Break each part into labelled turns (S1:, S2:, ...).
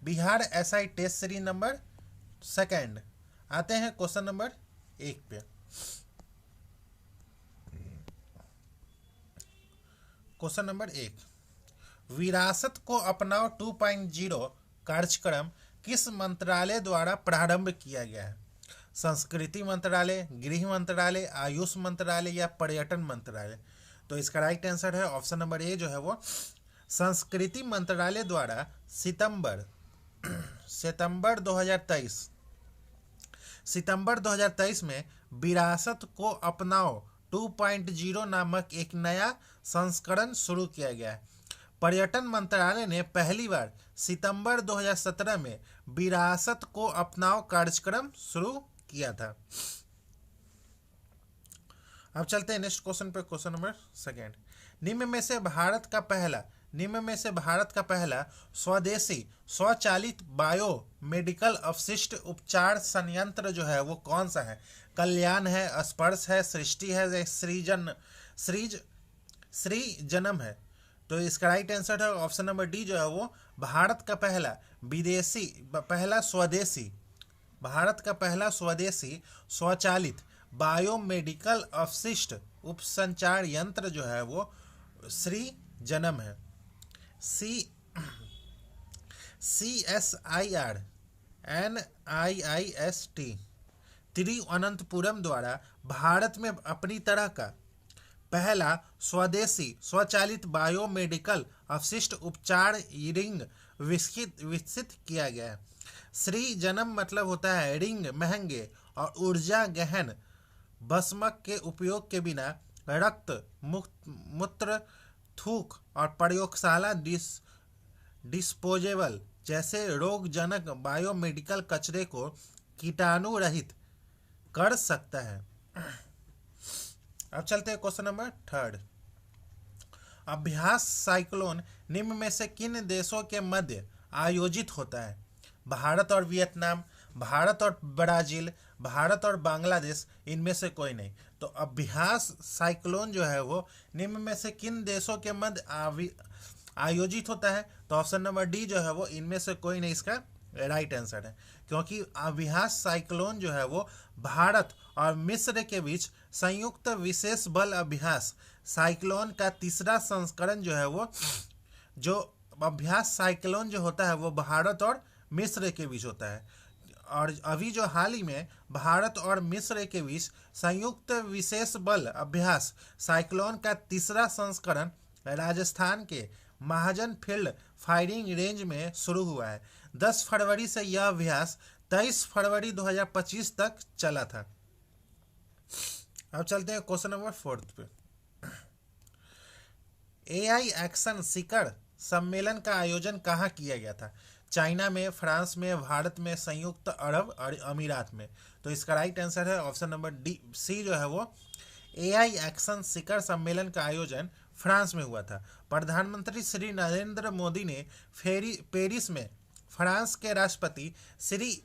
S1: Bihar SI test series number 2। आते हैं question number 1 पे। क्वेश्चन नंबर 1, विरासत को अपनाओ 2.0 कार्यक्रम किस मंत्रालय द्वारा प्रारंभ किया गया है? संस्कृति मंत्रालय, गृह मंत्रालय, आयुष मंत्रालय या पर्यटन मंत्रालय? तो इसका राइट आंसर है ऑप्शन नंबर ए जो है वो संस्कृति मंत्रालय द्वारा सितंबर 2023 में विरासत को अपनाओ 2.0 नामक एक नया संस्करण शुरू किया गया है। पर्यटन मंत्रालय ने पहली बार सितंबर 2017 में विरासत को अपनाओ कार्यक्रम शुरू किया था। अब चलते हैं नेक्स्ट क्वेश्चन पे। क्वेश्चन नंबर 2, निम्न में से भारत का पहला स्वदेशी स्वचालित बायो मेडिकल अपशिष्ट उपचार संयंत्र जो है वो कौन सा है? कल्याण है, स्पर्श है, सृष्टि है, सृजनम है? तो इसका राइट आंसर है ऑप्शन नंबर डी जो है वो भारत का पहला स्वदेशी स्वचालित बायोमेडिकल अपशिष्ट उपसंचार यंत्र जो है वो सृजनम है। CSIR NIIST तिरुवनंतपुरम द्वारा भारत में अपनी तरह का पहला स्वदेशी स्वचालित बायोमेडिकल अपशिष्ट उपचार रिंग विकसित किया गया है। सृजनम मतलब होता है रिंग महंगे और ऊर्जा गहन भस्मक के उपयोग के बिना रक्त, मूत्र, थूक और प्रयोगशाला डिस्पोजेबल जैसे रोगजनक बायोमेडिकल कचरे को कीटाणु रहित कर सकता है। अब चलते हैं क्वेश्चन नंबर 3। अभ्यास साइक्लोन निम्न में से किन देशों के मध्य आयोजित होता है? भारत और वियतनाम, भारत और ब्राजील, भारत और बांग्लादेश, इनमें से कोई नहीं। तो अभ्यास साइक्लोन जो है वो निम्न में से किन देशों के मध्य आयोजित होता है? तो ऑप्शन नंबर डी जो है वो इनमें से कोई नहीं इसका राइट आंसर है, क्योंकि अभ्यास साइक्लोन जो है वो भारत और मिस्र के बीच संयुक्त विशेष बल अभ्यास साइक्लोन का तीसरा संस्करण जो है वो जो अभ्यास साइक्लोन जो होता है वो भारत और मिस्र के बीच होता है। और अभी जो हाल ही में भारत और मिस्र के बीच संयुक्त विशेष बल अभ्यास साइक्लोन का तीसरा संस्करण राजस्थान के महाजन फील्ड फायरिंग रेंज में शुरू हुआ है। 10 फरवरी से यह अभ्यास 23 फरवरी 2025 तक चला था। अब चलते हैं क्वेश्चन नंबर 4 पे। AI एक्शन शिखर सम्मेलन का आयोजन कहाँ किया गया था? चाइना में, फ्रांस में, भारत में, संयुक्त अरब और अमीरात में? तो इसका राइट आंसर है ऑप्शन नंबर सी जो है वो AI एक्शन शिखर सम्मेलन का आयोजन फ्रांस में हुआ था। प्रधानमंत्री श्री नरेंद्र मोदी ने पेरिस में फ्रांस के राष्ट्रपति श्री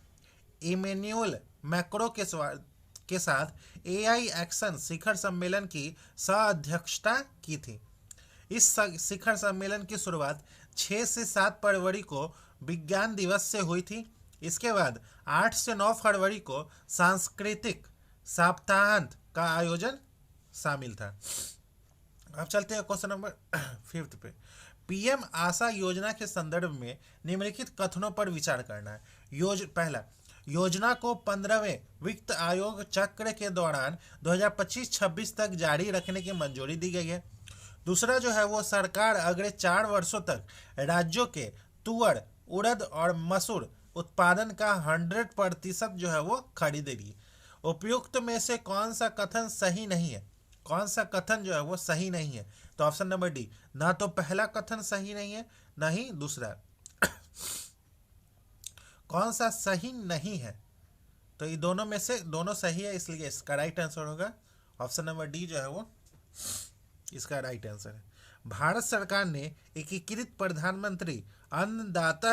S1: इमैनुअल मैक्रों के साथ AI एक्शन शिखर सम्मेलन की सह-अध्यक्षता की थी। इस शिखर सम्मेलन की शुरुआत 6 से 7 फरवरी को विज्ञान दिवस से हुई थी। इसके बाद 8 से 9 फरवरी को सांस्कृतिक सप्ताहांत का आयोजन शामिल था। अब चलते हैं क्वेश्चन नंबर 5 पे। PM आशा योजना के संदर्भ में निम्नलिखित कथनों पर विचार करना है। पहला, योजना को 15वें वित्त आयोग चक्र के दौरान 2025-26 तक जारी रखने की मंजूरी दी गई है। दूसरा जो है वो सरकार अगले 4 वर्षों तक राज्यों के तुअर, उड़द और मसूर उत्पादन का 100% जो है वो खरीदेगी। उपयुक्त में से कौन सा कथन सही नहीं है? कौन सा कथन जो है वो सही नहीं है? तो ऑप्शन नंबर डी, ना तो पहला कथन सही नहीं है ना ही दूसरा। कौन सा सही नहीं है? तो ये दोनों में से दोनों सही है, इसलिए इसका राइट आंसर होगा ऑप्शन नंबर डी जो है वो इसका राइट आंसर है। भारत सरकार ने एकीकृत प्रधानमंत्री अन्नदाता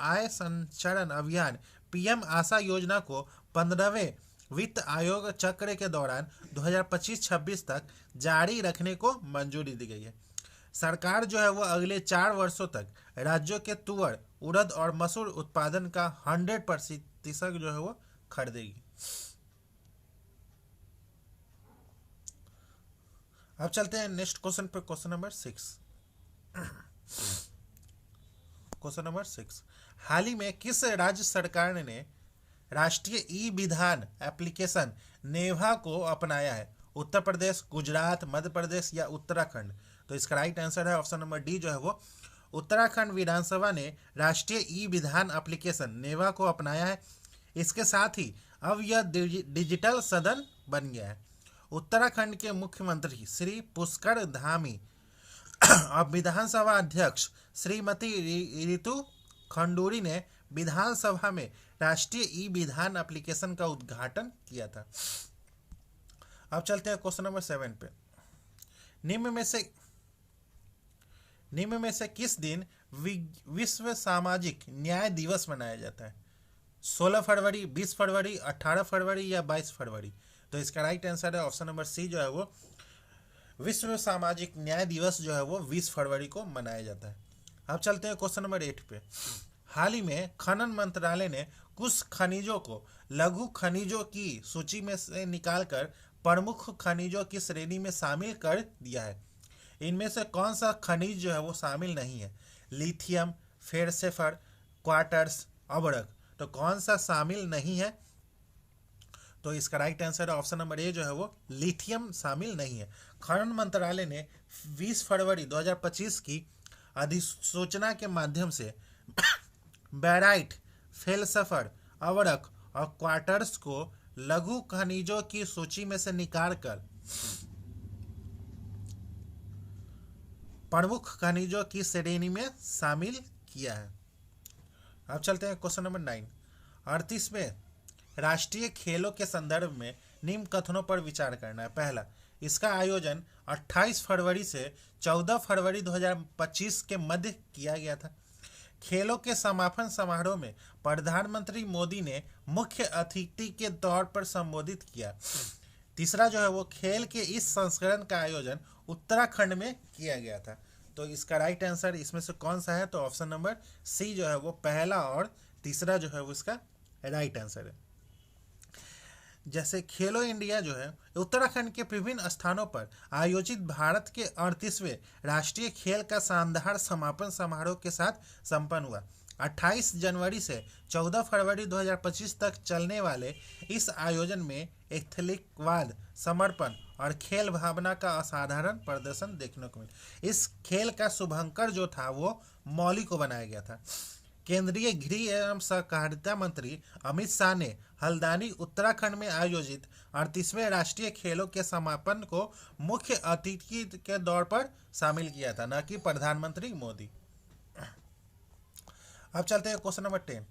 S1: आय संचरण अभियान PM आशा योजना को 15वें वित्त आयोग चक्र के दौरान 2025-26 तक जारी रखने को मंजूरी दी गई है। सरकार जो है वो अगले 4 वर्षों तक राज्यों के तुअर, उड़द और मसूर उत्पादन का 100% जो है वो खरीदेगी। अब चलते हैं नेक्स्ट क्वेश्चन पे, क्वेश्चन नंबर 6। क्वेश्चन नंबर 6, हाल ही में किस राज्य सरकार ने राष्ट्रीय ई विधान एप्लीकेशन नेवा को अपनाया है? उत्तर प्रदेश, गुजरात, मध्य प्रदेश या उत्तराखंड? तो इसका राइट आंसर है ऑप्शन नंबर डी जो है वो उत्तराखंड विधानसभा ने राष्ट्रीय ई विधान एप्लीकेशन नेवा को अपनाया है। इसके साथ ही अब यह डिजिटल सदन बन गया है। उत्तराखंड के मुख्यमंत्री श्री पुष्कर धामी अब विधानसभा अध्यक्ष श्रीमती रितु खंडूरी ने विधानसभा में राष्ट्रीय ई विधान एप्लीकेशन का उद्घाटन किया था। अब चलते हैं क्वेश्चन नंबर 7 पे। निम्न में से किस दिन विश्व सामाजिक न्याय दिवस मनाया जाता है? 16 फरवरी, 20 फरवरी, 18 फरवरी या 22 फरवरी? तो इसका राइट आंसर है ऑप्शन नंबर सी जो है वो विश्व सामाजिक न्याय दिवस जो है वो 20 फरवरी को मनाया जाता है। अब चलते हैं क्वेश्चन नंबर 8 पे। हाल ही में खनन मंत्रालय ने कुछ खनिजों को लघु खनिजों की सूची में से निकालकर प्रमुख खनिजों की श्रेणी में शामिल कर दिया है। इनमें से कौन सा खनिज जो है वो शामिल नहीं है? लिथियम, फेरसेफर, क्वार्ट्ज, अबरक। तो कौन सा शामिल नहीं है? तो इसका right answer option number A जो है वो लिथियम शामिल नहीं है। खनन मंत्रालय ने 20 फरवरी 2025 की अधिसूचना के माध्यम से बैराइट, फेल्सफर, अवरक और क्वार्ट्ज को लघु खनिजों की सूची में से निकालकर प्रमुख खनिजों की श्रेणी में शामिल किया है। अब चलते हैं क्वेश्चन नंबर 9। 38वें राष्ट्रीय खेलों के संदर्भ में निम्न कथनों पर विचार करना है। पहला, इसका आयोजन 28 फरवरी से 14 फरवरी 2025 के मध्य किया गया था। खेलों के समापन समारोह में प्रधानमंत्री मोदी ने मुख्य अतिथि के तौर पर संबोधित किया। तीसरा जो है वो खेल के इस संस्करण का आयोजन उत्तराखंड में किया गया था। तो इसका राइट आंसर इसमें से कौन सा है? तो ऑप्शन नंबर सी जो है वो पहला और तीसरा जो है वो इसका राइट आंसर है। जैसे खेलो इंडिया जो है उत्तराखंड के विभिन्न स्थानों पर आयोजित भारत के 38वें राष्ट्रीय खेल का शानदार समापन समारोह के साथ संपन्न हुआ। 28 जनवरी से 14 फरवरी 2025 तक चलने वाले इस आयोजन में एथलेटिकवाद, समर्पण और खेल भावना का असाधारण प्रदर्शन देखने को मिला। इस खेल का शुभंकर जो था वो मौली को बनाया गया था। केंद्रीय गृह एवं सहकारिता मंत्री अमित शाह ने हल्द्वानी उत्तराखंड में आयोजित 38वें राष्ट्रीय खेलों के समापन को मुख्य अतिथि के तौर पर शामिल किया था, न कि प्रधानमंत्री मोदी। अब चलते हैं क्वेश्चन नंबर 10।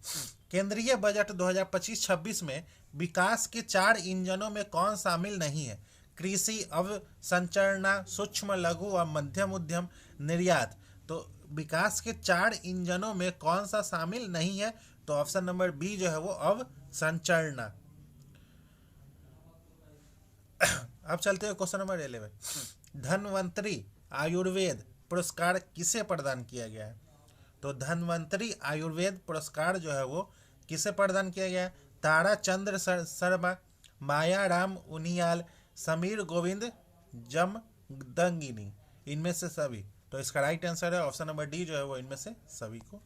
S1: केंद्रीय बजट 2025-26 में विकास के 4 इंजनों में कौन शामिल नहीं है? कृषि, अवसंरचना, सूक्ष्म लघु और मध्यम उद्यम, निर्यात। तो विकास के 4 इंजनों में कौन सा शामिल नहीं है? तो ऑप्शन नंबर बी जो है वो अवसंरचना। अब चलते हैं क्वेश्चन नंबर 11। धन्वंतरी आयुर्वेद पुरस्कार किसे प्रदान किया गया है? तो धन्वंतरी आयुर्वेद पुरस्कार जो है वो किसे प्रदान किया गया है? तारा चंद्र शर्मा, माया राम उनियाल, समीर गोविंद जमदंगिनी, इनमें से सभी। तो इसका राइट आंसर है ऑप्शन नंबर डी जो है वो इनमें से सभी को।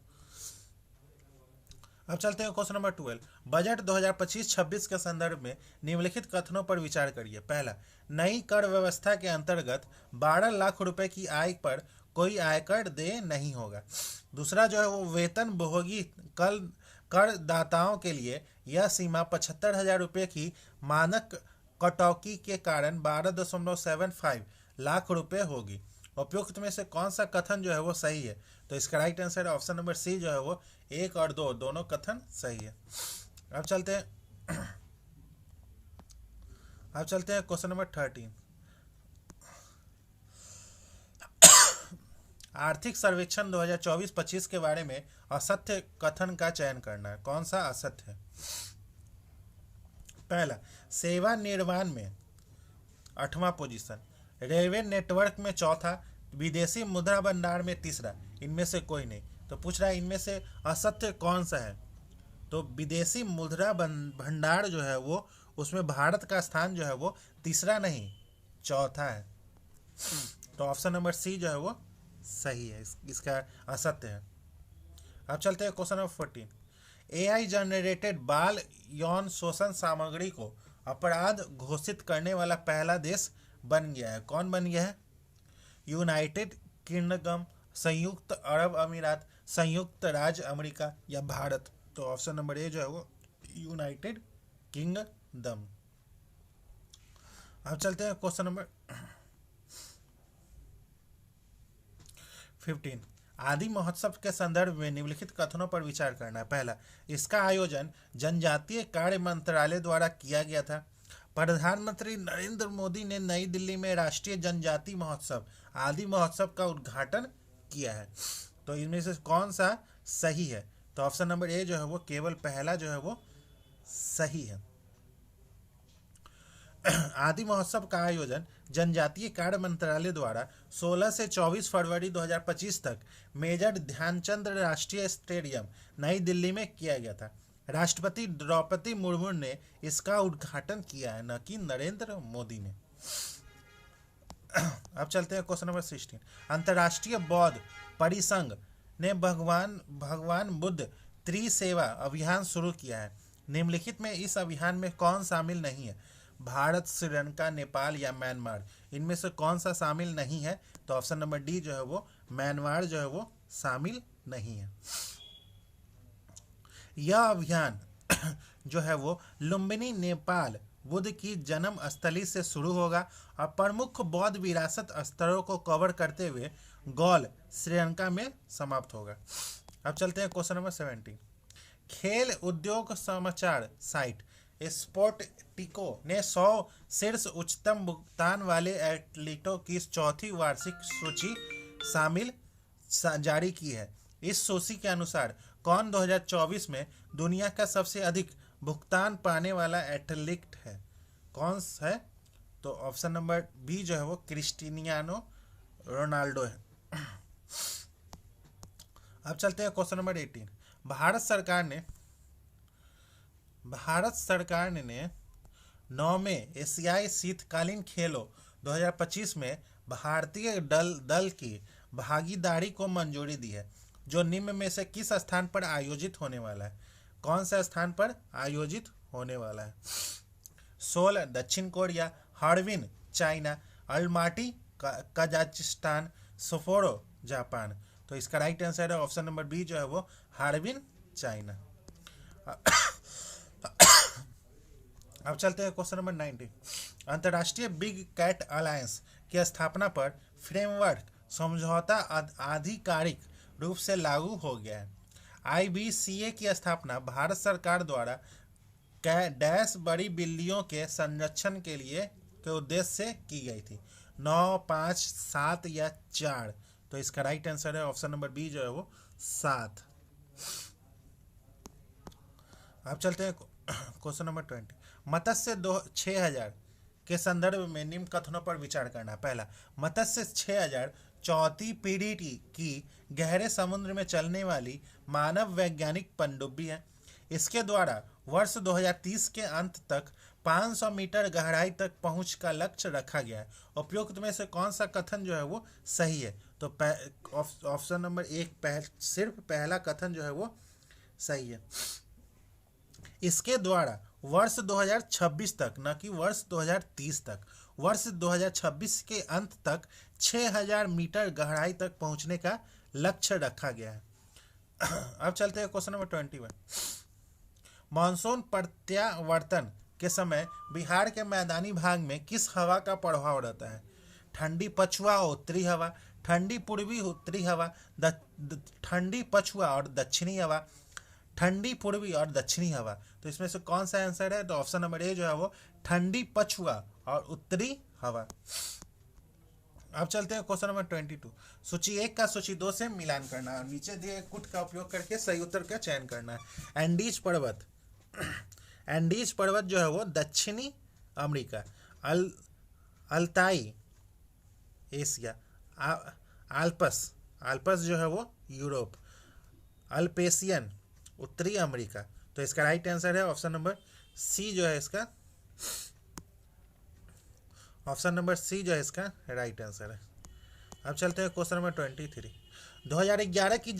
S1: अब चलते हैं क्वेश्चन नंबर 12। बजट 2025-26 के संदर्भ में निम्नलिखित कथनों पर विचार करिए। पहला, नई कर व्यवस्था के अंतर्गत 12 लाख रुपए की आय पर कोई आयकर देय नहीं होगा। दूसरा जो है वो वेतन भोगी करदाताओं के लिए यह सीमा 75,000 रुपये की मानक कटौती के कारण 12.75 लाख रुपए होगी। उपयुक्त में से कौन सा कथन जो है वो सही है? तो इसका राइट आंसर है ऑप्शन नंबर सी जो है वो 1 और 2 दोनों कथन सही है। अब चलते हैं क्वेश्चन नंबर 13। आर्थिक सर्वेक्षण 2024-25 के बारे में असत्य कथन का चयन करना है। कौन सा असत्य है? पहला, सेवा निर्माण में 8वां पोजीशन, रेलवे नेटवर्क में 4था, विदेशी मुद्रा भंडार में 3रा, इनमें से कोई नहीं। तो पूछ रहा है इनमें से असत्य कौन सा है। तो विदेशी मुद्रा भंडार जो है वो, उसमें भारत का स्थान जो है वो तीसरा नहीं चौथा है। तो ऑप्शन नंबर सी जो है वो सही है, इसका असत्य है। अब चलते हैं क्वेश्चन नंबर 14। एआई जनरेटेड बाल यौन शोषण सामग्री को अपराध घोषित करने वाला पहला देश बन गया है। कौन बन गया है? यूनाइटेड किंगडम, संयुक्त अरब अमीरात, संयुक्त राज्य अमेरिका या भारत। तो ऑप्शन नंबर ए जो है वो यूनाइटेड किंगडम। अब चलते हैं क्वेश्चन नंबर 15। आदि महोत्सव के संदर्भ में निम्नलिखित कथनों पर विचार करना है। पहला, इसका आयोजन जनजातीय कार्य मंत्रालय द्वारा किया गया था। प्रधानमंत्री नरेंद्र मोदी ने नई दिल्ली में राष्ट्रीय जनजाति महोत्सव आदि महोत्सव का उद्घाटन किया है। तो इनमें से कौन सा सही है? तो ऑप्शन नंबर ए जो है वो केवल पहला जो है वो सही है। आदि महोत्सव का आयोजन जनजातीय कार्य मंत्रालय द्वारा 16 से 24 फरवरी 2025 तक मेजर ध्यानचंद राष्ट्रीय स्टेडियम नई दिल्ली में किया गया था। राष्ट्रपति द्रौपदी मुर्मू ने इसका उद्घाटन किया है, न कि नरेंद्र मोदी ने। अब चलते हैं क्वेश्चन नंबर 16। अंतर्राष्ट्रीय बौद्ध परिसंघ ने भगवान बुद्ध त्रिसेवा अभियान शुरू किया है। निम्नलिखित में इस अभियान में कौन शामिल नहीं है? भारत, श्रीलंका, नेपाल या म्यांमार। इनमें से कौन सा शामिल नहीं है? तो ऑप्शन नंबर डी जो है वो म्यांमार जो है वो शामिल नहीं है। यह अभियान जो है वो लुम्बिनी नेपाल बुद्ध की जन्म स्थली से शुरू होगा और प्रमुख बौद्ध विरासत स्थलों को कवर करते हुए गौल, श्रीलंका में समाप्त होगा। अब चलते हैं क्वेश्चन नंबर 17। खेल उद्योग समाचार साइट स्पोर्टिको ने 100 शीर्ष उच्चतम भुगतान वाले एथलीटों की चौथी वार्षिक सूची जारी की है। इस सूची के अनुसार कौन 2024 में दुनिया का सबसे अधिक भुगतान पाने वाला एथलीट है? कौन है? तो ऑप्शन नंबर बी जो है वो क्रिस्टियानो रोनाल्डो है। अब चलते हैं क्वेश्चन नंबर 18। भारत सरकार ने 9वें एशियाई शीतकालीन खेलों 2025 में भारतीय दल की भागीदारी को मंजूरी दी है, जो निम्न में से किस स्थान पर आयोजित होने वाला है? कौन सा स्थान पर आयोजित होने वाला है? सोल दक्षिण Korea, Harbin China, Almaty Kazakhstan, Sapporo Japan. तो इसका राइट आंसर है ऑप्शन नंबर बी जो है वो हार्बिन चाइना। अब चलते हैं क्वेश्चन नंबर 19। अंतर्राष्ट्रीय बिग कैट अलायंस की स्थापना पर फ्रेमवर्क समझौता आधिकारिक रूप से लागू हो गया है। IBCA की स्थापना भारत सरकार द्वारा डैश बड़ी बिल्लियों के संरक्षण के उद्देश्य से की गई थी। 9, 5, 7 या 4। तो इसका राइट आंसर है ऑप्शन नंबर बी जो है वो 7। अब चलते हैं क्वेश्चन नंबर 20। मत्स्य 6000 के संदर्भ में निम्न कथनों पर विचार करना। पहला, मत्स्य 6000 चौथी पीढ़ी की गहरे समुद्र में चलने वाली मानव वैज्ञानिक पनडुब्बी है। इसके द्वारा वर्ष 2030 के अंत तक 500 मीटर गहराई तक पहुंच का लक्ष्य रखा गया है। उपयुक्त में से कौन सा कथन जो है वो सही है? तो ऑप्शन नंबर 1 सिर्फ पहला कथन जो है वो सही है। इसके द्वारा वर्ष 2026 तक, न कि वर्ष 2030 तक, वर्ष 2026 के अंत तक 6000 मीटर गहराई तक पहुंचने का लक्ष्य रखा गया है। अब चलते हैं क्वेश्चन नंबर 21। मानसून प्रत्यावर्तन के समय बिहार के मैदानी भाग में किस हवा का प्रभाव रहता है? ठंडी पछुआ उत्तरी हवा, ठंडी पूर्वी उत्तरी हवा, ठंडी पछुआ और दक्षिणी हवा, ठंडी पूर्वी और दक्षिणी हवा। तो इसमें से कौन सा आंसर है? तो ऑप्शन नंबर ए जो है वो ठंडी पछुआ और उत्तरी हवा। अब चलते हैं क्वेश्चन नंबर 22। सूची 1 का सूची 2 से मिलान करना है। नीचे दिए कुट का उपयोग करके सही उत्तर का चयन करना है। एंडीज पर्वत जो है वो दक्षिणी अमेरिका, अल्ताई एशिया, आल्पस जो है वो यूरोप, अल्पेशियन, उत्तरी अमेरिका। तो इसका राइट आंसर है ऑप्शन नंबर सी जो है इसका, ऑप्शन नंबर सी जो है इसका राइट आंसर है। अब चलते हैं क्वेश्चन नंबर 23। 2011 की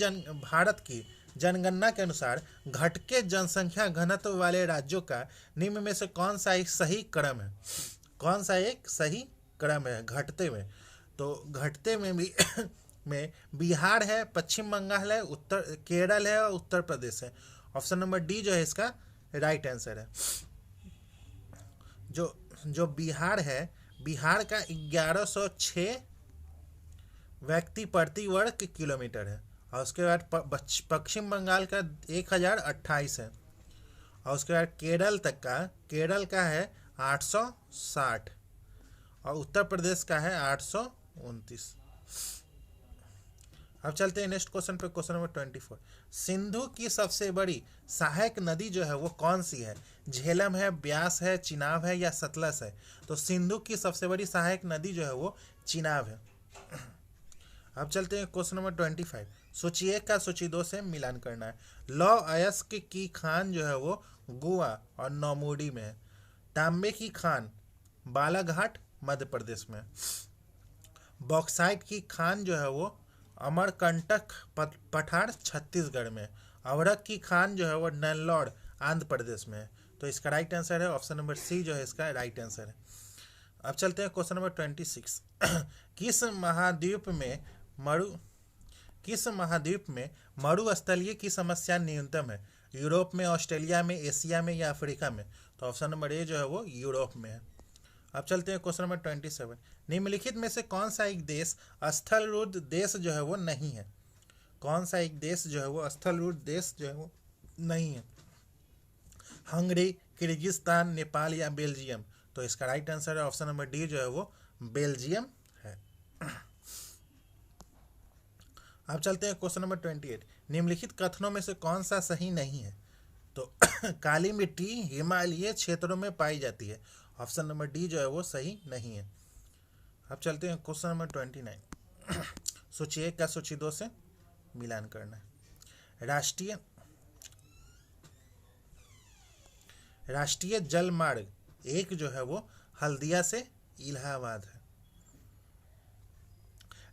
S1: भारत की जनगणना के अनुसार घटके जनसंख्या घनत्व वाले राज्यों का निम्न में से कौन सा एक सही क्रम है? कौन सा एक सही क्रम है घटते में? तो घटते में भी में बिहार है, पश्चिम बंगाल है, उत्तर केरल है और उत्तर प्रदेश है। ऑप्शन नंबर डी जो है इसका राइट आंसर है। जो बिहार है, बिहार का 1106 व्यक्ति प्रति वर्ग किलोमीटर है, और उसके बाद पश्चिम बंगाल का 1028 है, और उसके बाद केरल का है 860, और उत्तर प्रदेश का है 829। अब चलते हैं नेक्स्ट क्वेश्चन पे, क्वेश्चन नंबर 24। सिंधु की सबसे बड़ी सहायक नदी जो है वो कौन सी है? झेलम है, ब्यास है, चिनाब है या सतलज है? तो सिंधु की सबसे बड़ी सहायक नदी जो है वो चिनाब है। अब चलते हैं क्वेश्चन नंबर 25। सूची 1 का सूची 2 से मिलान करना है। लौह अयस्क की खान जो है वो गोवा और नौमुडी में है। तांबे की खान बालाघाट मध्य प्रदेश में। बॉक्साइट की खान जो है वो अमरकंटक पठार छत्तीसगढ़ में। अवरक की खान जो है वो नेल्लौर आंध्र प्रदेश में है। तो इसका राइट आंसर है ऑप्शन नंबर सी जो है इसका राइट आंसर है। अब चलते हैं क्वेश्चन नंबर 26। किस महाद्वीप में मरुस्थलीय की समस्या न्यूनतम है? यूरोप में, ऑस्ट्रेलिया में, एशिया में या अफ्रीका में? तो ऑप्शन नंबर ए जो है वो यूरोप में है। अब चलते हैं क्वेश्चन नंबर 27। निम्नलिखित में से कौन सा एक देश स्थलरूढ़ देश जो है वो नहीं है? कौन सा एक देश जो है वो स्थलरूढ़ देश जो है वो नहीं है? हंगरी, किर्गिस्तान, नेपाल या बेल्जियम? तो इसका राइट आंसर है ऑप्शन नंबर डी जो है वो बेल्जियम है। अब चलते हैं क्वेश्चन नंबर 28। निम्नलिखित कथनों में से कौन सा सही नहीं है? तो काली मिट्टी हिमालयी क्षेत्रों में पाई जाती है। ऑप्शन नंबर डी जो है वो सही नहीं है। अब चलते हैं क्वेश्चन नंबर 29। सूची 1 का सूची 2 से मिलान करना है। राष्ट्रीय जल मार्ग 1 जो है वो हल्दिया से इलाहाबाद है।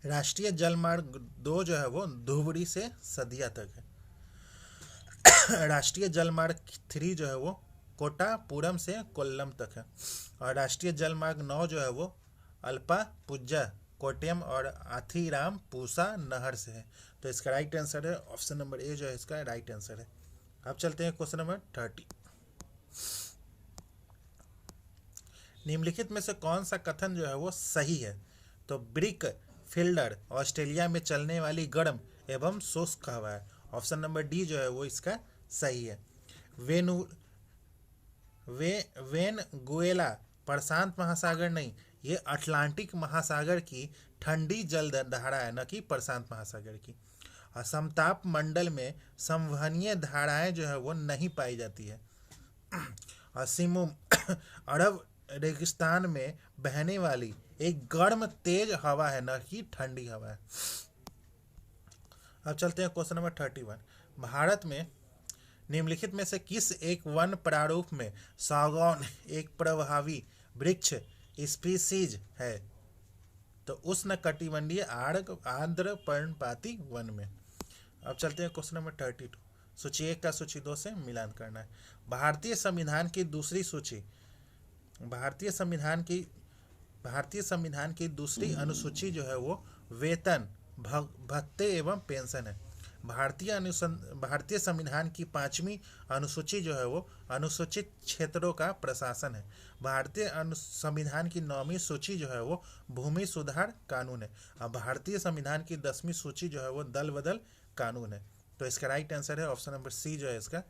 S1: राष्ट्रीय जल मार्ग 2 जो है वो धुबरी से सदिया तक है। राष्ट्रीय जल मार्ग 3 जो है वो कोटापुरम से कोल्लम तक है। और राष्ट्रीय जल मार्ग 9 जो है वो अल्पापुझा, कोट्टयम और आथीराम पूसा नहर से है। तो इसका राइट आंसर है ऑप्शन नंबर ए जो है इसका राइट आंसर है। अब चलते हैं क्वेश्चन नंबर 30। निम्नलिखित में से कौन सा कथन जो है वो सही है? तो ब्रिक फील्डर ऑस्ट्रेलिया में चलने वाली गर्म एवं शुष्क हवा है। ऑप्शन नंबर डी जो है वो इसका सही है। वेनेजुएला प्रशांत महासागर नहीं, ये अटलांटिक महासागर की ठंडी जल धारा है, न कि प्रशांत महासागर की। और समताप मंडल में संवहनीय धाराएं जो है वो नहीं पाई जाती है। और सिमुम अरब रेगिस्तान में बहने वाली एक गर्म तेज हवा है, न कि ठंडी हवा है। अब चलते हैं क्वेश्चन नंबर 31। भारत में निम्नलिखित में से किस एक वन प्रारूप में सागौन एक प्रभावी वृक्ष स्पीसीज है? तो उष्णकटिबंधीय आर्द्र पर्णपाती वन में। अब चलते हैं क्वेश्चन नंबर 32। सूची 1 का सूची 2 से मिलान करना है। भारतीय संविधान की दूसरी सूची, भारतीय संविधान की दूसरी अनुसूची जो है वो वेतन, भत्ते एवं पेंशन है। भारतीय संविधान की 5वीं अनुसूची जो है वो अनुसूचित क्षेत्रों का प्रशासन है। भारतीय संविधान की 9वीं सूची जो है वो भूमि सुधार कानून है। और भारतीय संविधान की 10वीं सूची जो है वो दल बदल कानून है। तो इसका राइट आंसर है ऑप्शन नंबर सी जो है इसका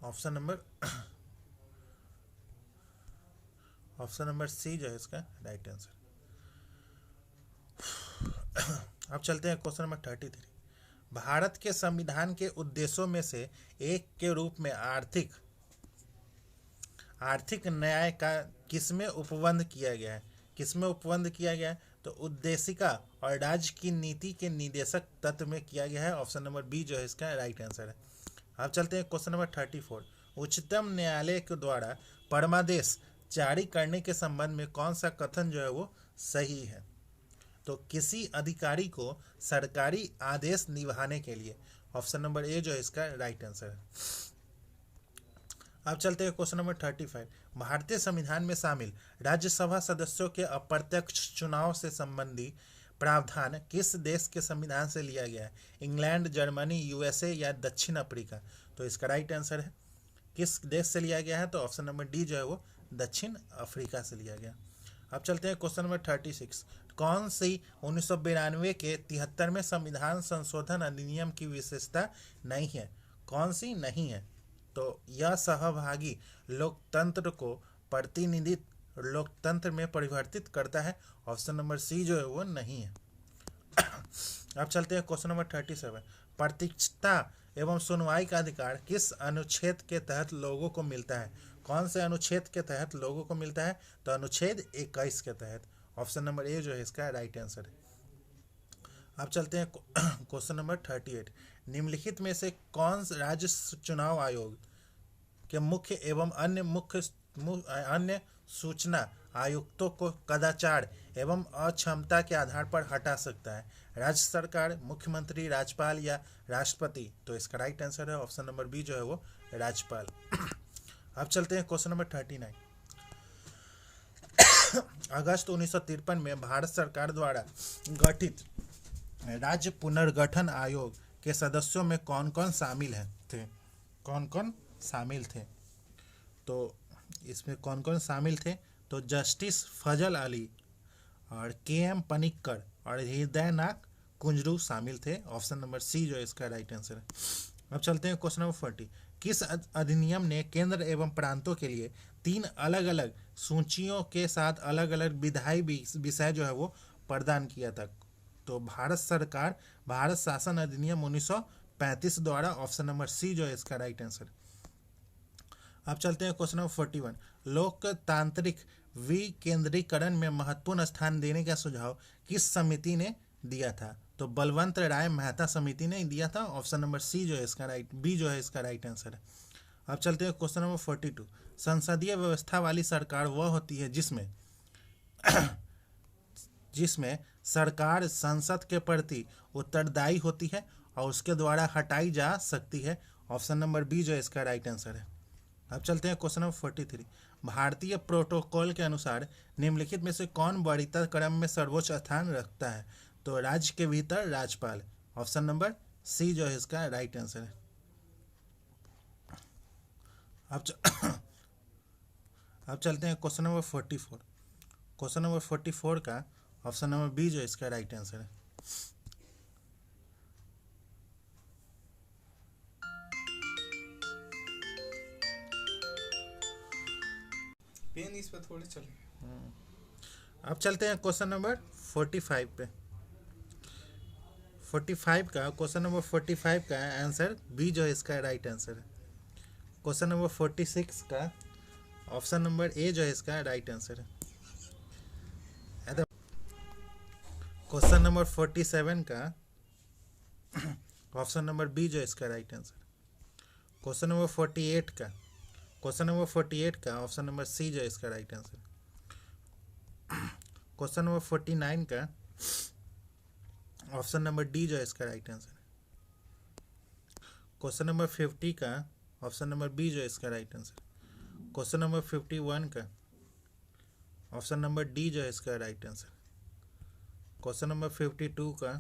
S1: ऑप्शन नंबर सी जो है इसका राइट आंसर। अब चलते हैं क्वेश्चन नंबर 33। भारत के संविधान के उद्देश्यों में से एक के रूप में आर्थिक न्याय का किसमें उपबंध किया गया है? किसमें उपबंध किया गया है? तो उद्देशिका और राज्य की नीति के निदेशक तत्व में किया गया है। ऑप्शन नंबर बी जो है इसका राइट आंसर है। अब चलते हैं क्वेश्चन नंबर 34। उच्चतम न्यायालय के द्वारा परमादेश जारी करने के संबंध में कौन सा कथन जो है वो सही है? तो किसी अधिकारी को सरकारी आदेश निभाने के लिए। ऑप्शन नंबर ए जो है इसका राइट आंसर है। अब चलते हैं क्वेश्चन नंबर 35। भारतीय संविधान में शामिल राज्यसभा सदस्यों के अप्रत्यक्ष चुनाव से संबंधी प्रावधान किस देश के संविधान से लिया गया है? इंग्लैंड, जर्मनी, यूएसए या दक्षिण अफ्रीका? तो इसका राइट आंसर है किस देश से लिया गया है? तो ऑप्शन नंबर डी जो है वो दक्षिण अफ्रीका से लिया गया। अब चलते हैं क्वेश्चन नंबर 36। कौन सी 1992 के 73वें संविधान संशोधन अधिनियम की विशेषता नहीं है? कौन सी नहीं है? तो यह सहभागी लोकतंत्र को प्रतिनिधित्व लोकतंत्र में परिवर्तित करता है। ऑप्शन नंबर सी जो है वो नहीं है। अब चलते हैं क्वेश्चन नंबर 37। प्रतिष्ठा एवं सुनवाई का अधिकार किस अनुच्छेद के तहत लोगों को मिलता है? कौन से अनुच्छेद के तहत लोगों को मिलता है? तो अनुच्छेद 21 के तहत। ऑप्शन नंबर ए जो है इसका राइट आंसर है। अब चलते हैं क्वेश्चन नंबर 38। निम्नलिखित में से कौन राज्य चुनाव आयोग के मुख्य एवं अन्य सूचना आयुक्तों को कदाचार एवं अक्षमता के आधार पर हटा सकता है? राज्य सरकार, मुख्यमंत्री, राज्यपाल या राष्ट्रपति? तो इसका राइट आंसर है ऑप्शन नंबर बी जो है वो राज्यपाल। अब चलते हैं क्वेश्चन नंबर 39। अगस्त 1953 में भारत सरकार द्वारा गठित राज्य पुनर्गठन आयोग के सदस्यों में कौन कौन शामिल थे? कौन कौन शामिल थे? तो इसमें कौन कौन शामिल थे? तो जस्टिस फजल अली और के.एम. पनिक्कर और हृदयनाथ कुंजरू शामिल थे। ऑप्शन नंबर सी जो है इसका राइट आंसर है। अब चलते हैं क्वेश्चन नंबर 40। किस अधिनियम ने केंद्र एवं प्रांतों के लिए 3 अलग अलग सूचियों के साथ अलग अलग विधायी विषय जो है वो प्रदान किया था? तो भारत शासन अधिनियम 1935 द्वारा। ऑप्शन नंबर सी जो है इसका राइट आंसर। अब चलते हैं क्वेश्चन नंबर 41। लोकतांत्रिक विकेंद्रीकरण में महत्वपूर्ण स्थान देने का सुझाव किस समिति ने दिया था? तो बलवंत राय मेहता समिति ने दिया था। ऑप्शन नंबर सी जो है इसका बी जो है इसका राइट आंसर है। अब चलते हैं क्वेश्चन नंबर 42। संसदीय व्यवस्था वाली सरकार वह होती है जिसमें सरकार संसद के प्रति उत्तरदायी होती है और उसके द्वारा हटाई जा सकती है। ऑप्शन नंबर बी जो है इसका राइट आंसर है। अब चलते हैं क्वेश्चन नंबर 43। भारतीय प्रोटोकॉल के अनुसार निम्नलिखित में से कौन वरीयता क्रम में सर्वोच्च स्थान रखता है? तो राज्य के भीतर राज्यपाल। ऑप्शन नंबर सी जो है इसका राइट आंसर है। अब चलते हैं क्वेश्चन नंबर 44। क्वेश्चन नंबर 44 का ऑप्शन नंबर बी जो है इसका राइट आंसर है।
S2: पेन इस पर थोड़े चले।
S1: अब चलते हैं क्वेश्चन नंबर 45 पे। 45 का क्वेश्चन नंबर 45 का आंसर बी जो है इसका राइट आंसर है। क्वेश्चन नंबर 46 का ऑप्शन नंबर ए जो है इसका राइट आंसर है। क्वेश्चन नंबर 47 का ऑप्शन नंबर बी जो है इसका राइट आंसर। क्वेश्चन नंबर 48 का ऑप्शन नंबर सी जो है इसका राइट आंसर। क्वेश्चन नंबर 49 का ऑप्शन नंबर डी जो है इसका राइट आंसर। क्वेश्चन नंबर 50 का ऑप्शन नंबर बी जो है इसका राइट आंसर। क्वेश्चन नंबर 51 का ऑप्शन नंबर डी जो है इसका राइट आंसर। क्वेश्चन नंबर 52 का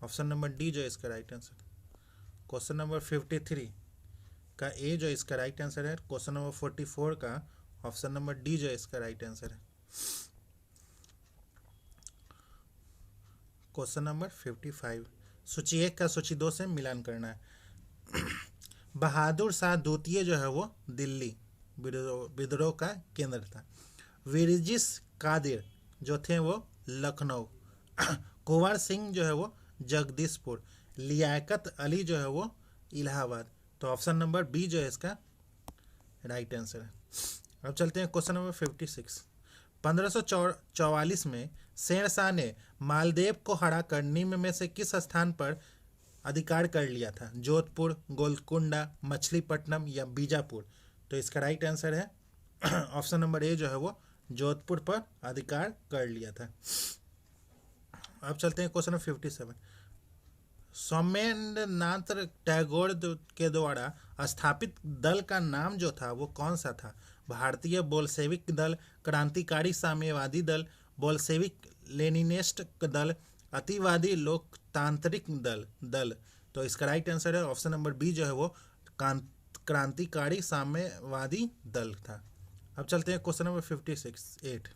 S1: ऑप्शन नंबर डी जो है इसका राइट आंसर। क्वेश्चन नंबर 53 का ए जो इसका राइट आंसर है। क्वेश्चन नंबर 44 का ऑप्शन नंबर डी जो है इसका राइट आंसर है। क्वेश्चन नंबर 55 सूची 1 का सूची 2 से मिलान करना है। बहादुर शाह द्वितीय जो है वो दिल्ली विद्रोह का केंद्र था। विरजिस कादिर जो थे वो लखनऊ। कुंवर सिंह जो है वो जगदीशपुर। लियाकत अली जो है वो इलाहाबाद। तो ऑप्शन नंबर बी जो है इसका राइट आंसर है। अब चलते हैं क्वेश्चन नंबर 56। 1544 में शेरशाह ने मालदेव को हराकर निम्न में से किस स्थान पर अधिकार कर लिया था? जोधपुर, गोलकुंडा, मछलीपट्टनम या बीजापुर? तो इसका राइट आंसर है ऑप्शन नंबर ए जो है वो जोधपुर पर अधिकार कर लिया था। अब चलते हैं क्वेश्चन नंबर 57। सौमेंद्रनाथ टैगोर के द्वारा स्थापित दल का नाम जो था वो कौन सा था? भारतीय बोल्शेविक दल, क्रांतिकारी साम्यवादी दल, बोल्शेविक लेनिनिस्ट दल, अतिवादी लोकतांत्रिक दल? तो इसका राइट आंसर है ऑप्शन नंबर बी जो है वो क्रांतिकारी साम्यवादी दल था। अब चलते हैं क्वेश्चन नंबर 58।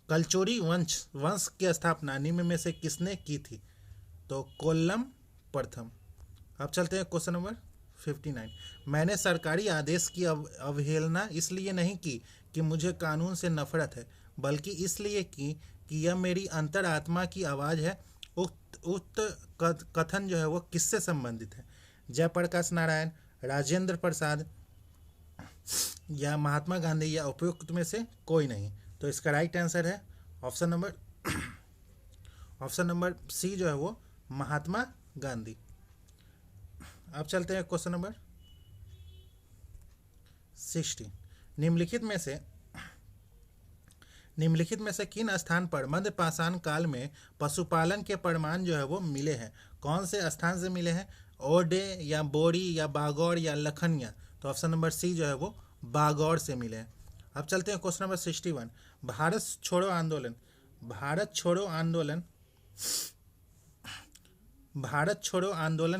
S1: कलचुरी वंश की स्थापना निम्न में से किसने की थी? तो कोल्लम प्रथम। अब चलते हैं क्वेश्चन नंबर 59। मैंने सरकारी आदेश की अवहेलना इसलिए नहीं की कि मुझे कानून से नफरत है, बल्कि इसलिए कि यह मेरी अंतरात्मा की आवाज़ है। उक्त कथन जो है वो किससे संबंधित है? जयप्रकाश नारायण, राजेंद्र प्रसाद या महात्मा गांधी या उपयुक्त में से कोई नहीं? तो इसका राइट आंसर है ऑप्शन नंबर सी जो है वो महात्मा गांधी। अब चलते हैं क्वेश्चन नंबर 60। निम्नलिखित में से किन स्थान पर मध्य पाषाण काल में पशुपालन के प्रमाण जो है वो मिले हैं? कौन से स्थान से मिले हैं? ओडे या बोरी या बागौर या लखनिया? तो ऑप्शन नंबर सी जो है वो बागौर से मिले हैं। अब चलते हैं क्वेश्चन नंबर 61। भारत छोड़ो आंदोलन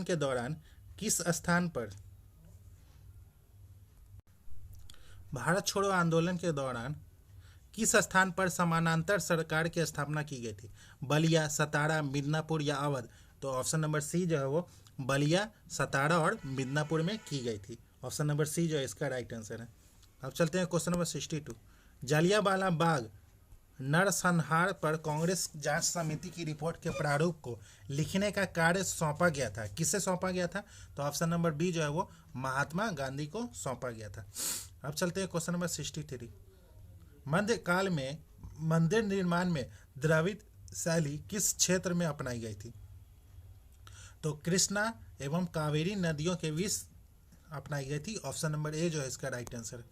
S1: के दौरान किस स्थान पर समानांतर सरकार की स्थापना की गई थी? बलिया, सतारा, मिदनापुर या अवध? तो ऑप्शन नंबर सी जो है वो बलिया, सतारा और मिदनापुर में की गई थी। ऑप्शन नंबर सी जो है इसका राइट आंसर है। अब चलते हैं क्वेश्चन नंबर 62। जलियांवाला बाग नरसंहार पर कांग्रेस जांच समिति की रिपोर्ट के प्रारूप को लिखने का कार्य सौंपा गया था? किससे सौंपा गया था? तो ऑप्शन नंबर बी जो है वो महात्मा गांधी को सौंपा गया था। अब चलते हैं क्वेश्चन नंबर 63। मध्यकाल में मंदिर निर्माण में द्रविड़ शैली किस क्षेत्र में अपनाई गई थी? तो कृष्णा एवं कावेरी नदियों के बीच अपनाई गई थी। ऑप्शन नंबर ए जो है इसका राइट आंसर है।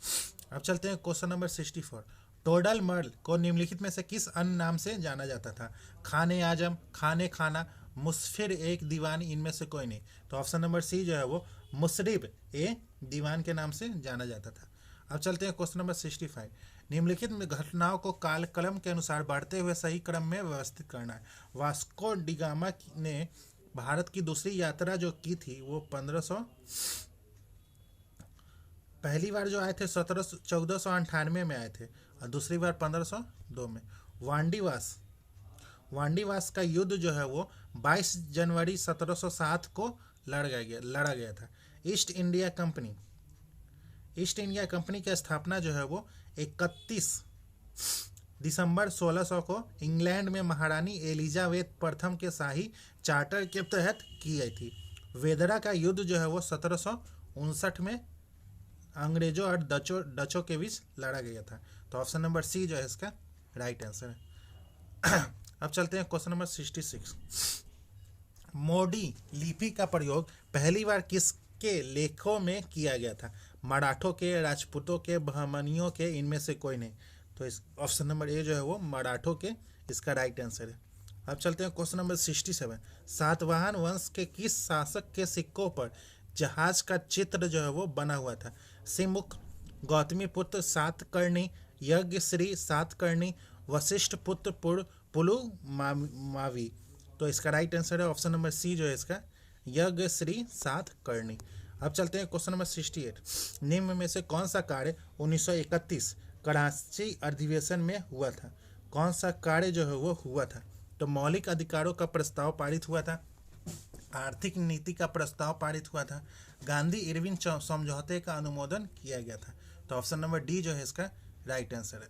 S1: अब चलते हैं क्वेश्चन नंबर 64। टोडल मर्ल को निम्नलिखित में से किस अन्य नाम से जाना जाता था? खाने आजम, खाने खाना, मुसफिर एक दीवान, इनमें से कोई नहीं? तो ऑप्शन नंबर सी जो है वो मुसरिब ए दीवान के नाम से जाना जाता था। अब चलते हैं क्वेश्चन नंबर 65। निम्नलिखित में घटनाओं को कालक्रम के अनुसार बढ़ते हुए सही क्रम में व्यवस्थित करना है। वास्को डिगामा ने भारत की दूसरी यात्रा जो की थी वो 1500 पहली बार जो आए थे 1498 में आए थे और दूसरी बार 1502 में। वांडीवास का युद्ध जो है वो 22 जनवरी 1707 को लड़ा गया था। ईस्ट इंडिया कंपनी की स्थापना जो है वो 31 दिसंबर 1600 को इंग्लैंड में महारानी एलिजाबेथ प्रथम के शाही चार्टर के तहत की गई थी। वेदरा का युद्ध जो है वो 1759 में अंग्रेजों और डचों के बीच लड़ा गया था। तो ऑप्शन नंबर सी जो है इसका राइट आंसर है। अब चलते हैं क्वेश्चन नंबर 66। मोडी लिपि का प्रयोग पहली बार किसके लेखों में किया गया था? मराठों के, राजपूतों के, बहमनियों के, इनमें से कोई नहीं? तो इस ऑप्शन नंबर ए जो है वो मराठों के इसका राइट आंसर है। अब चलते हैं क्वेश्चन नंबर 67। सातवाहन वंश के किस शासक के सिक्कों पर जहाज का चित्र जो है वो बना हुआ था? सिमुख, गौतमी पुत्र सातकर्णी, यज्ञश्री सातकर्णी, वशिष्ठ पुत्र पुलु मावी? तो इसका राइट आंसर है ऑप्शन नंबर सी जो है इसका यज्ञश्री सातकर्णी। अब चलते हैं क्वेश्चन नंबर 68। निम्न में से कौन सा कार्य 1931 कराची अधिवेशन में हुआ था? कौन सा कार्य जो है वो हुआ था? तो मौलिक अधिकारों का प्रस्ताव पारित हुआ था, आर्थिक नीति का प्रस्ताव पारित हुआ था, गांधी इरविन समझौते का अनुमोदन किया गया था। तो ऑप्शन नंबर डी जो है इसका राइट आंसर है।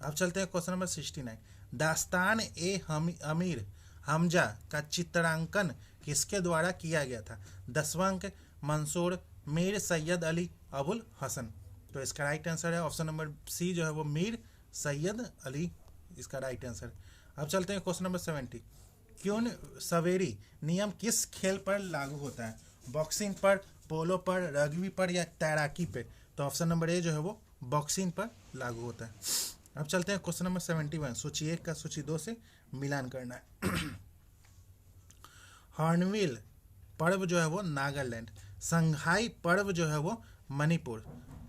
S1: अब चलते हैं क्वेश्चन नंबर 69। दास्तान ए अमीर हमजा का चित्रांकन किसके द्वारा किया गया था? दसवंत, मंसूर, मीर सैयद अली, अबुल हसन? तो इसका राइट आंसर है ऑप्शन नंबर सी जो है वो मीर सैयद अली इसका राइट आंसर। अब चलते हैं क्वेश्चन नंबर 70। क्यों सवेरी नियम किस खेल पर लागू होता है? बॉक्सिंग पर, पोलो पर, रग्बी पर या तैराकी पे? तो ऑप्शन नंबर ए जो है वो बॉक्सिंग पर लागू होता है। अब चलते हैं क्वेश्चन नंबर 71। सूची 1 का सूची 2 से मिलान करना है। हॉर्नबिल पर्व जो है वो नागालैंड, संघाई पर्व जो है वो मणिपुर,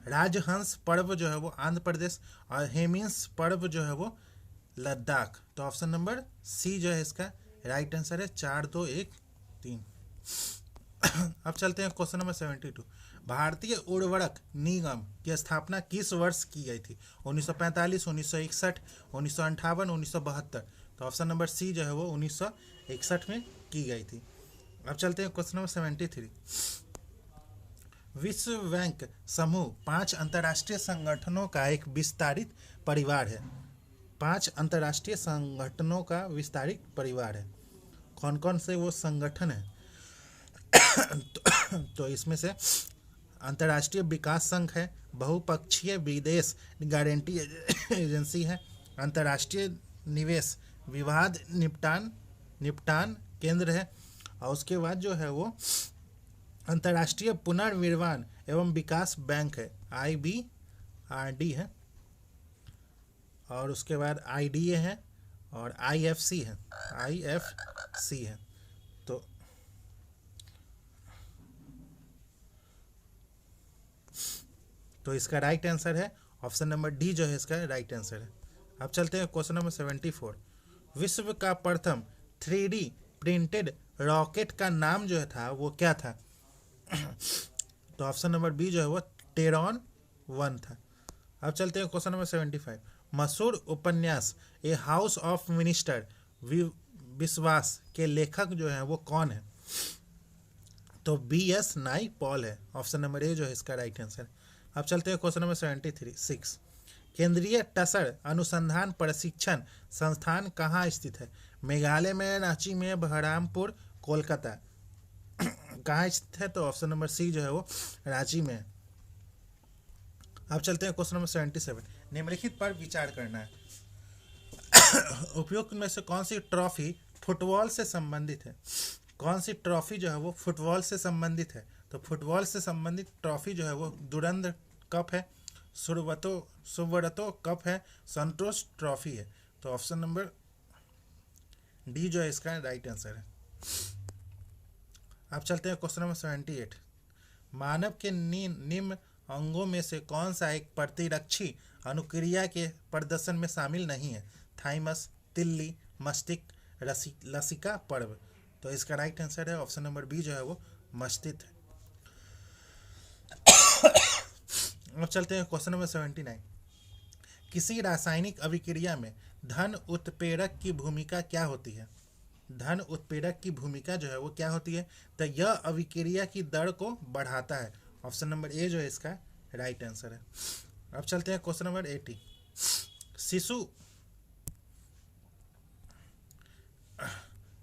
S1: राजहंस पर्व जो है वो आंध्र प्रदेश और हेमिंस पर्व जो है वो लद्दाख। तो ऑप्शन नंबर सी जो है इसका राइट आंसर है। 4 2 1 3। अब चलते हैं क्वेश्चन नंबर 72। भारतीय उर्वरक निगम की स्थापना किस वर्ष की गई थी? 1945, 1961, 1958, 1972। तो ऑप्शन नंबर सी जो है वो 1961 में की गई थी। अब चलते हैं क्वेश्चन नंबर 73। विश्व बैंक समूह 5 अंतर्राष्ट्रीय संगठनों का एक विस्तारित परिवार है। 5 अंतर्राष्ट्रीय संगठनों का विस्तारित परिवार है। कौन कौन से वो संगठन है? तो इसमें से अंतर्राष्ट्रीय विकास संघ है, बहुपक्षीय विदेश गारंटी एजेंसी है, अंतर्राष्ट्रीय निवेश विवाद निपटान केंद्र है, और उसके बाद जो है वो अंतर्राष्ट्रीय पुनर्निर्माण एवं विकास बैंक है, IBRD है, और उसके बाद IDA है और IFC है। तो इसका राइट आंसर है ऑप्शन नंबर डी जो है इसका राइट आंसर है। अब चलते हैं क्वेश्चन नंबर 74। विश्व का प्रथम 3D प्रिंटेड रॉकेट का नाम जो था वो क्या था? तो ऑप्शन नंबर बी जो है वो टेरॉन 1 था। अब चलते हैं क्वेश्चन नंबर 75। मशहूर उपन्यास ए हाउस ऑफ मिनिस्टर विश्वास के लेखक जो है वो कौन है? तो BS नाइपॉल है। ऑप्शन नंबर ए जो है इसका राइट आंसर। अब चलते हैं क्वेश्चन नंबर 76। केंद्रीय टसर अनुसंधान प्रशिक्षण संस्थान कहाँ स्थित है? मेघालय में, रांची में, बहरामपुर, कोलकाता। कहाँ स्थित है? तो ऑप्शन नंबर सी जो है वो रांची में है। अब चलते हैं क्वेश्चन नंबर 77। निम्नलिखित पर विचार करना है। उपयुक्त में से कौन सी ट्रॉफी फुटबॉल से संबंधित है? कौन सी ट्रॉफी जो है वो फुटबॉल से संबंधित है? तो फुटबॉल से संबंधित ट्रॉफी जो है वो दुरंद कप है, सुब्रतो कप है, संतोष ट्रॉफी है। तो ऑप्शन नंबर डी जो है इसका राइट आंसर है। अब चलते हैं क्वेश्चन नंबर 78। मानव के निम्न अंगों में से कौन सा एक प्रतिरक्षी अनुक्रिया के प्रदर्शन में शामिल नहीं है? थाइमस, तिल्ली, मस्तिष्क, लसिका पर्व। तो इसका राइट आंसर है ऑप्शन नंबर बी जो है वो मस्तिष्क है। अब चलते हैं क्वेश्चन नंबर 79। किसी रासायनिक अभिक्रिया में धन उत्प्रेरक की भूमिका क्या होती है? धन उत्प्रेरक की भूमिका जो है वो क्या होती है? तो यह अभिक्रिया की दर को बढ़ाता है। ऑप्शन नंबर ए जो है इसका राइट आंसर है। अब चलते हैं क्वेश्चन नंबर 80।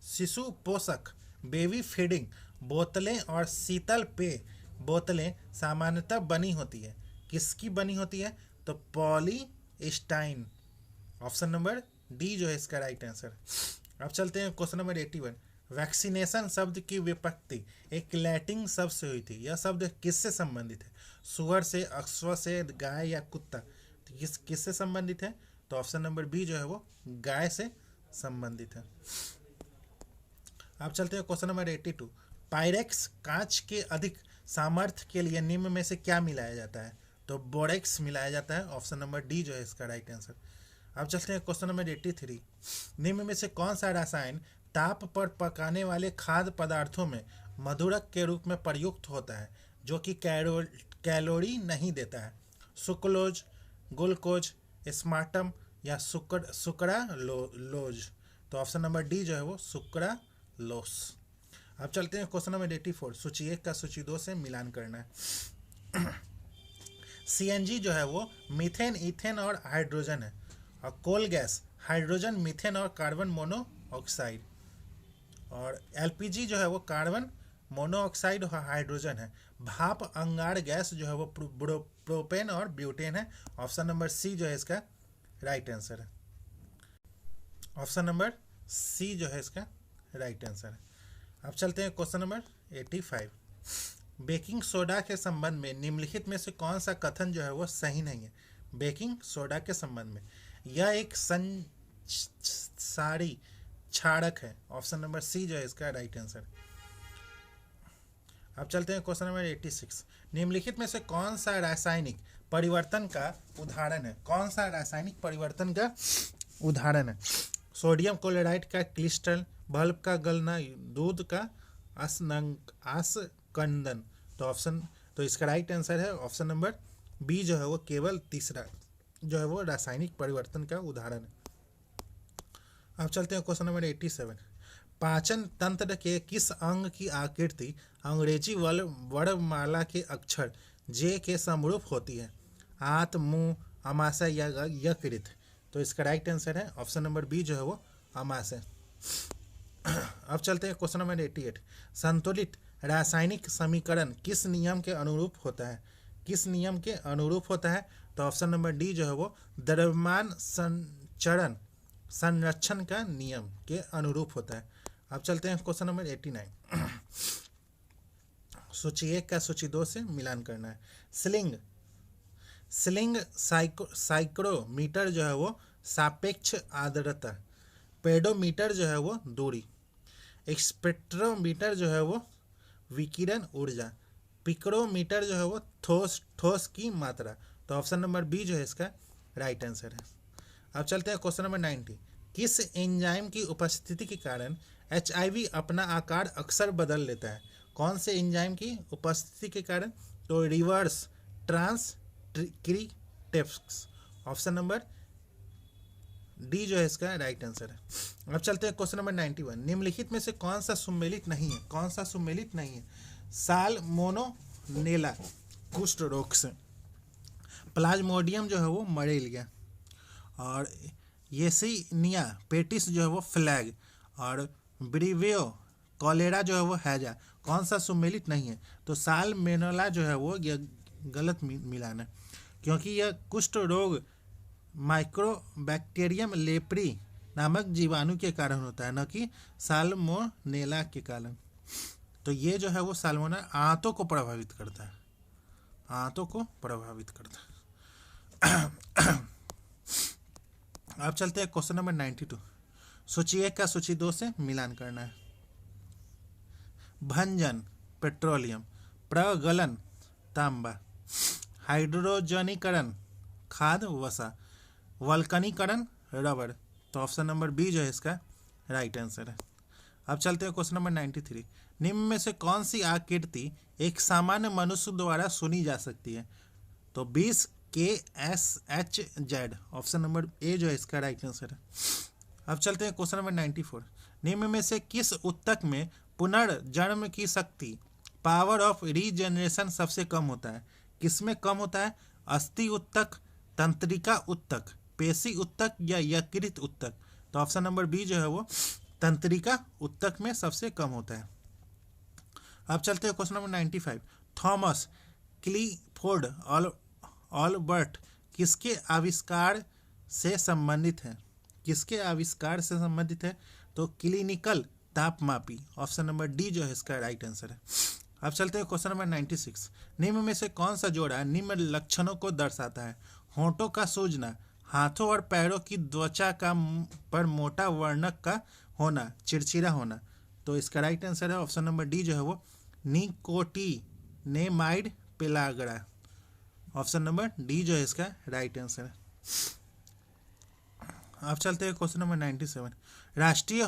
S1: शिशु पोषक बेबी फीडिंग बोतलें और शीतल पेय बोतलें सामान्यतः बनी होती है, किसकी बनी होती है? तो पॉलीस्टाइन। ऑप्शन नंबर डी जो है इसका राइट आंसर। अब चलते हैं क्वेश्चन नंबर 81। वैक्सीनेशन शब्द की विपत्ति एक लैटिन शब्द से हुई थी। यह शब्द किससे संबंधित है? सुअर से, अश्व से, गाय या कुत्ता? तो किससे संबंधित है? तो ऑप्शन नंबर बी जो है वो गाय से संबंधित है। अब चलते हैं क्वेश्चन नंबर 82। पायरेक्स कांच के अधिक सामर्थ्य के लिए निम्न में से क्या मिलाया जाता है? तो बोरेक्स मिलाया जाता है। ऑप्शन नंबर डी जो है इसका राइट आंसर। अब चलते हैं क्वेश्चन नंबर 83। निम्न में से कौन सा रसायन ताप पर पकाने वाले खाद्य पदार्थों में मधुरक के रूप में प्रयुक्त होता है जो कि कैलोरी नहीं देता है? सुक्रोज, ग्लूकोज, स्मार्टम या सुक्रालोज? तो ऑप्शन नंबर डी जो है वो सुक्रालोस। अब चलते हैं क्वेश्चन नंबर 84। सूची 1 का सूची 2 से मिलान करना है। CNG जो है वो मीथेन, ईथेन और हाइड्रोजन है, और कोल गैस हाइड्रोजन, मीथेन और कार्बन मोनोऑक्साइड, और LPG जो है वो कार्बन मोनोऑक्साइड और हाइड्रोजन है। भाप अंगार गैस जो है वो प्रोपेन और ब्यूटेन है। ऑप्शन नंबर सी जो है इसका राइट आंसर है। ऑप्शन नंबर सी जो है इसका राइट आंसर है। अब चलते हैं क्वेश्चन नंबर 85। बेकिंग सोडा के संबंध में निम्नलिखित में से कौन सा कथन जो है वो सही नहीं है। बेकिंग सोडा के संबंध में, यह एक संसारी क्षारक है। ऑप्शन नंबर सी जो है इसका राइट आंसर। अब चलते हैं क्वेश्चन नंबर 86। निम्नलिखित में से कौन सा रासायनिक परिवर्तन का उदाहरण है। कौन सा रासायनिक परिवर्तन का उदाहरण है। सोडियम क्लोराइड का क्रिस्टल, बल्ब का गलना, दूध का आस्कंदन। तो इसका राइट आंसर है ऑप्शन नंबर बी जो है वो केवल तीसरा जो है वो रासायनिक परिवर्तन का उदाहरण है। अब चलते हैं क्वेश्चन नंबर 87। पाचन तंत्र के किस अंग की आकृति अंग्रेजी वर्णमाला के अक्षर जे के समरूप होती है। आंत, मुंह, अमाशय या यकृत। तो इसका राइट आंसर है ऑप्शन नंबर बी जो है वो अमाशय। अब चलते हैं क्वेश्चन नंबर 88। संतुलित रासायनिक समीकरण किस नियम के अनुरूप होता है। किस नियम के अनुरूप होता है। तो ऑप्शन नंबर डी जो है वो द्रव्यमान संचरण संरक्षण का नियम के अनुरूप होता है। अब चलते हैं क्वेश्चन नंबर 89। सूची 1 का सूची 2 से मिलान करना है। स्लिंग साइक्रोमीटर जो है वो सापेक्ष आर्द्रता, पेडोमीटर जो है वो दूरी, स्पेक्ट्रोमीटर जो है वो विकिरण ऊर्जा, पिक्रोमीटर जो है वो ठोस की मात्रा। तो ऑप्शन नंबर बी जो है इसका राइट आंसर है। अब चलते हैं क्वेश्चन नंबर 90। किस एंजाइम की उपस्थिति के कारण HIV अपना आकार अक्सर बदल लेता है। कौन से एंजाइम की उपस्थिति के कारण। तो reverse transcriptase. Option number D जो है इसका राइट आंसर है। अब चलते हैं क्वेश्चन नंबर 91। निम्नलिखित में से कौन सा सुमेलित नहीं है। कौन सा सुमेलित नहीं है। साल्मोनेला कुष्ठ रोग से, प्लाज्मोडियम जो है वो मलेरिया, और येसिनिया पेटिस जो है वो फ्लैग, और ब्रिवियो कॉलेरा जो है वो हैजा। कौन सा सुमेलित नहीं है। तो साल्मोनेला जो है वो यह गलत मिलान है, क्योंकि यह कुष्ठ रोग माइक्रोबैक्टीरियम लेप्री नामक जीवाणु के कारण होता है, न कि साल्मोनेला के कारण। तो ये जो है वो साल्मोनेला आंतों को प्रभावित करता है। आंतों को प्रभावित करता है। अब चलते हैं क्वेश्चन नंबर 92। सूची 1 का सूची 2 से मिलान करना है। भंजन पेट्रोलियम, प्रगलन तांबा, हाइड्रोजनीकरण खाद वसा, वल्कनीकरण रबर। तो ऑप्शन नंबर बी जो है इसका राइट आंसर है। अब चलते हैं क्वेश्चन नंबर 93। निम्न में से कौन सी आकृति एक सामान्य मनुष्य द्वारा सुनी जा सकती है। तो 20 KSHZ। ऑप्शन नंबर ए जो है इसका राइट आंसर है। अब चलते हैं क्वेश्चन नंबर 94। निम्न में से किस उत्तक में पुनर्जन्म की शक्ति पावर ऑफ रीजनरेशन सबसे कम होता है। किसमें कम होता है। अस्थि उत्तक, तंत्रिका उत्तक, पेशी उत्तक या यकृत उत्तक। तो ऑप्शन नंबर बी जो है वो तंत्रिका उत्तक में सबसे कम होता है। अब चलते हैं question number 95। Thomas Clifford Albert किसके आविष्कार से संबंधित है। किसके आविष्कार से संबंधित है। तो क्लिनिकल तापमापी। ऑप्शन नंबर डी जो है इसका राइट आंसर है। अब चलते हैं क्वेश्चन नंबर 96। निम्न में से कौन सा जोड़ा निम्न लक्षणों को दर्शाता है। होंठों का सूजना, हाथों और पैरों की त्वचा का पर मोटा वर्णक का होना, चिड़चिड़ा होना। तो इसका राइट आंसर है ऑप्शन नंबर डी जो है वो nicotinamide pellagra. Option number D जो है इसका राइट आंसर है। अब चलते हैं क्वेश्चन नंबर 97। राष्ट्रीय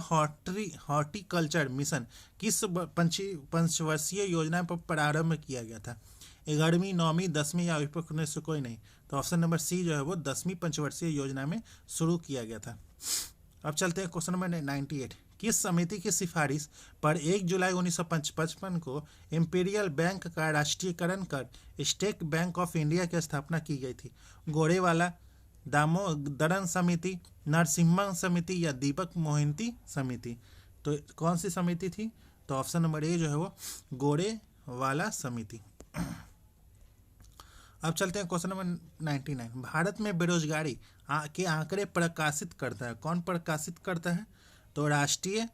S1: हॉर्टिकल्चर मिशन किस पंचवर्षीय योजना पर प्रारंभ किया गया था। 11वीं, 9वीं, 10वीं या अभिपक्ष में से कोई नहीं। तो ऑप्शन नंबर सी जो है वो 10वीं पंचवर्षीय योजना में शुरू किया गया था। अब चलते हैं क्वेश्चन नंबर 98। किस समिति की सिफारिश पर 1 जुलाई 1955 को इंपीरियल बैंक का राष्ट्रीयकरण कर स्टेट बैंक ऑफ इंडिया की स्थापना की गई थी। गोरेवाला, दामोदरन समिति, नरसिम्हा समिति या दीपक मोहिंती समिति। तो कौन सी समिति थी। तो ऑप्शन नंबर ए जो है वो गोरेवाला समिति। अब चलते हैं क्वेश्चन नंबर 99। भारत में बेरोजगारी के आंकड़े प्रकाशित करता है। कौन प्रकाशित करता है? तो राष्ट्रीय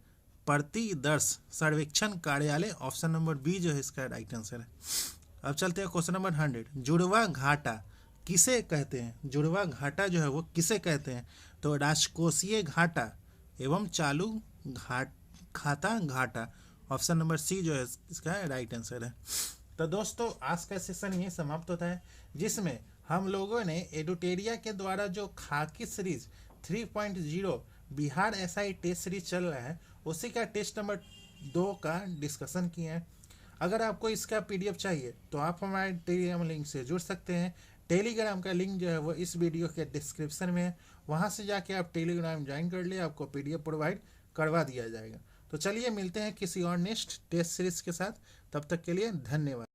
S1: प्रतिदर्श सर्वेक्षण कार्यालय, ऑप्शन नंबर बी जो है इसका राइट आंसर है। अब चलते हैं क्वेश्चन नंबर 100। जुड़वा घाटा किसे कहते हैं? जुड़वा घाटा जो है वो किसे कहते हैं? तो राजकोषीय घाटा एवं चालू खाता घाटा, ऑप्शन नंबर सी जो है इसका राइट आंसर है। तो दोस्तों आज का सेशन ये समाप्त होता है, जिसमें हम लोगों ने एडुटेरिया के द्वारा जो Khaki series 3.0 Bihar SI test series चल रहा है उसी का टेस्ट नंबर 2 का डिस्कशन किए हैं। अगर आपको इसका पीडीएफ चाहिए तो आप हमारे टेलीग्राम लिंक से जुड़ सकते हैं। टेलीग्राम का लिंक जो है वो इस वीडियो के डिस्क्रिप्शन में है, वहाँ से जाके आप टेलीग्राम ज्वाइन कर लिए, आपको पीडीएफ प्रोवाइड करवा दिया जाएगा। तो चलिए मिलते हैं किसी और नेक्स्ट टेस्ट सीरीज के साथ, तब तक के लिए धन्यवाद।